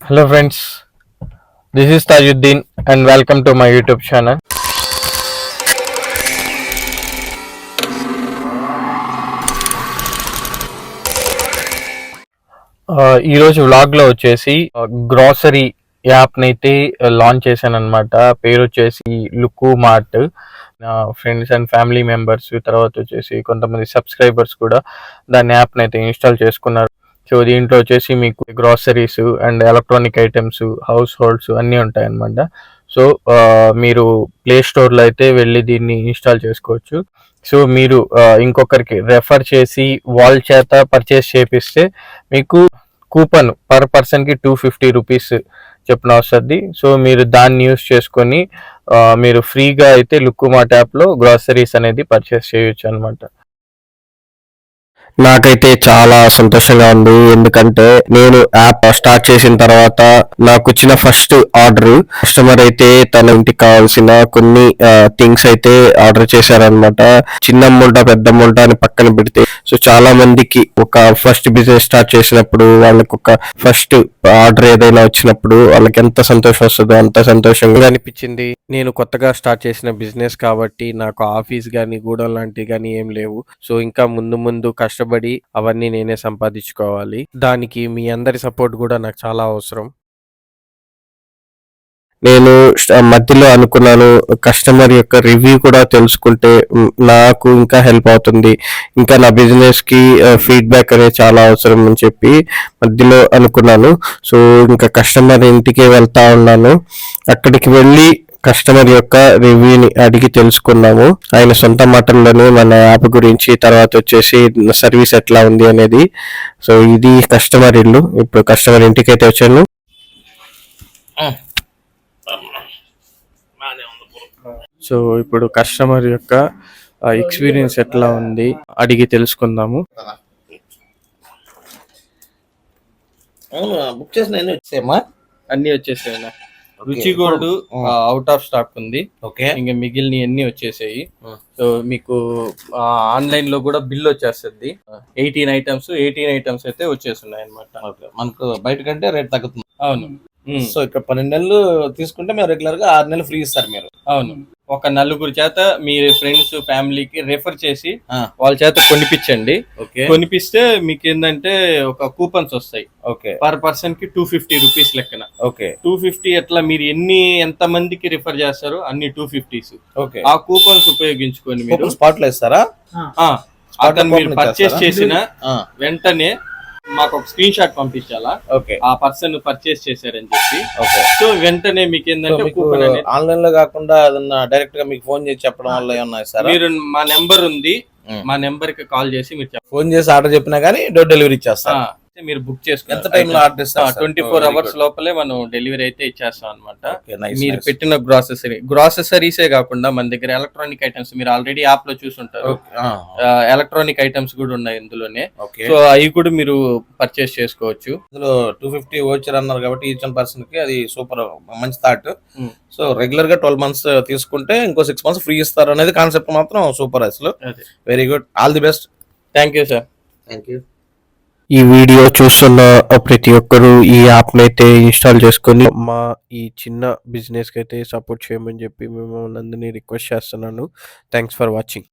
Hello friends, this is Tajuddin and welcome to my YouTube channel. ఈరోజు వ్లాగ్లో వచ్చేసి grocery యాప్ని అయితే లాంచ్ చేశాను అనమాట. పేరు వచ్చేసి లుకు mart. Friends and family members తర్వాత వచ్చేసి కొంతమంది సబ్స్క్రైబర్స్ కూడా దాని యాప్ని అయితే ఇన్స్టాల్ చేసుకున్నారు. సో దీంట్లో వచ్చేసి మీకు groceries and electronic items, house holds అన్నీ ఉంటాయి అన్నమాట. సో మీరు ప్లే స్టోర్లో అయితే వెళ్ళి దీన్ని ఇన్స్టాల్ చేసుకోవచ్చు. సో మీరు ఇంకొకరికి రెఫర్ చేసి వాళ్ళ చేత పర్చేస్ చేపిస్తే మీకు కూపన్ పర్ పర్సన్కి 250 రూపీస్ చెప్పిన వస్తుంది. సో మీరు దాన్ని యూస్ చేసుకొని మీరు ఫ్రీగా అయితే లుక్కుమార్ట్ యాప్లో గ్రాసరీస్ అనేది పర్చేస్ చేయొచ్చు అనమాట. నాకైతే చాలా సంతోషంగా ఉంది. ఎందుకంటే నేను యాప్ స్టార్ట్ చేసిన తర్వాత నాకు వచ్చిన ఫస్ట్ ఆర్డర్ కస్టమర్ అయితే తన ఇంటికి కావాల్సిన కొన్ని థింగ్స్ అయితే ఆర్డర్ చేశారనమాట. చిన్న అమౌంట్ పెద్ద అమౌంట్ అని పక్కన పెడితే సో చాలా మందికి ఒక ఫస్ట్ బిజినెస్ స్టార్ట్ చేసినప్పుడు వాళ్ళకి ఒక ఫస్ట్ ఆర్డర్ ఏదైనా వచ్చినప్పుడు వాళ్ళకి ఎంత సంతోషం వస్తుందో అంత సంతోషంగా అనిపించింది. నేను కొత్తగా స్టార్ట్ చేసిన బిజినెస్ కాబట్టి నాకు ఆఫీస్ కానీ గూడెం లాంటివి కానీ ఏం లేవు. సో ఇంకా ముందు ముందు కష్టపడి అవన్నీ నేనే సంపాదించుకోవాలి. దానికి మీ అందరి సపోర్ట్ కూడా నాకు చాలా అవసరం. నేను మధ్యలో అనుకున్నాను కస్టమర్ యొక్క రివ్యూ కూడా తెలుసుకుంటే నాకు ఇంకా హెల్ప్ అవుతుంది, ఇంకా నా బిజినెస్ కి ఫీడ్బ్యాక్ అనేది చాలా అవసరం అని చెప్పి మధ్యలో అనుకున్నాను. సో ఇంకా కస్టమర్ ఇంటికి వెళ్తా ఉన్నాను. అక్కడికి వెళ్ళి కస్టమర్ యొక్క రివ్యూని అడిగి తెలుసుకున్నాము. ఆయన సొంత మాటల్లోనే మన యాప్ గురించి, తర్వాత వచ్చేసి సర్వీస్ ఎట్లా ఉంది అనేది. సో ఇది కస్టమర్ ఇల్లు. ఇప్పుడు కస్టమర్ ఇంటికి అయితే వచ్చాను. సో ఇప్పుడు కస్టమర్ యొక్క ఎక్స్పీరియన్స్ ఎట్లా ఉంది అడిగి తెలుసుకుందాము. బుక్ చేసిన అన్ని వచ్చేసాయి. రుచి గోల్డ్ అవుట్ ఆఫ్ స్టాక్ ఉంది. ఓకే, ఇంకా మిగిలిన అన్ని వచ్చేసాయి. సో మీకు ఆన్లైన్ లో కూడా బిల్ వచ్చేస్తుంది. 18 ఐటమ్స్ అయితే వచ్చేస్తున్నాయి అనమాట. మనకు బయట కంటే రేట్ తగ్గుతుంది. అవును. సో ఇక్కడ 12 నెలలు తీసుకుంటే మేము రెగ్యులర్ గా 6 నెలలు ఫ్రీ ఇస్తారు మీరు. అవును. ఒక నలుగురు చేత మీ ఫ్రెండ్స్ ఫ్యామిలీకి రెఫర్ చేసి వాళ్ళ చేత కొనిపించండి. కొనిపిస్తే మీకు ఏంటంటే ఒక కూపన్స్ వస్తాయి. ఓకే, పర్ పర్సన్ కి 250 రూపీస్ లెక్కన. ఓకే, 250 ఎట్లా మీరు ఎంత మందికి రిఫర్ చేస్తారో అన్ని 250s. ఓకే, ఆ కూపన్స్ ఉపయోగించుకొని మీరు స్పాట్ లో ఇస్తారా? అతను మీరు పర్చేస్ చేసిన వెంటనే మాకు ఒక స్క్రీన్ షాట్ పంపించాలా. ఓకే, ఆ పర్సన్ పర్చేస్ చేశారని చెప్పి. ఓకే, సో వెంటనే మీకు ఏంటంటే కూపన్ అనేది ఆన్లైన్ లో కాకుండా డైరెక్ట్ గా మీకు ఫోన్ చేసి చెప్పడం వల్ల ఏమన్నా ఇస్తారా? మీరు మా నెంబర్ ఉంది, మా నెంబర్ కి కాల్ చేసి మీరు ఫోన్ చేసి ఆర్డర్ చెప్పినా గానీ డోర్ డెలివరీ ఇచ్చేస్తారా? మీరు బుక్ చేసుకుని ఎంత టైం లో ఆర్డర్ ఇస్తారు? 24 hours లోపలే మనం డెలివరీ అయితే ఇచ్చేస్తాం అనమాట. మీరు పెట్టిన గ్రాసరీసే కాకుండా మన దగ్గర ఎలక్ట్రానిక్ ఐటమ్స్ మీరు ఆల్రెడీ యాప్ లో చూసుంటారు. ఎలక్ట్రానిక్ ఐటమ్స్ కూడా ఉన్నాయి ఇందులోనే. సో అవి కూడా మీరు పర్చేస్ చేసుకోవచ్చు. ఇందులో 250 వోచర్ అన్నారు కాబట్టి ఈచ్ వన్ పర్సన్ కి అది సూపర్ మంచి థాట్. సో రెగ్యులర్ గా 12 months తీసుకుంటే ఇంకో 6 months ఫ్రీ ఇస్తారు అనేది కాన్సెప్ట్ మాత్రం సూపర్. అసలు very good, all the best. Thank you sir. Thank you. ఈ వీడియో చూస్తున్న ప్రతి ఒక్కరూ ఈ యాప్ని అయితే ఇన్స్టాల్ చేసుకొని మా ఈ చిన్న బిజినెస్కి అయితే సపోర్ట్ చేయమని చెప్పి మిమ్మల్ని అందరినీ రిక్వెస్ట్ చేస్తున్నాను. Thanks for watching.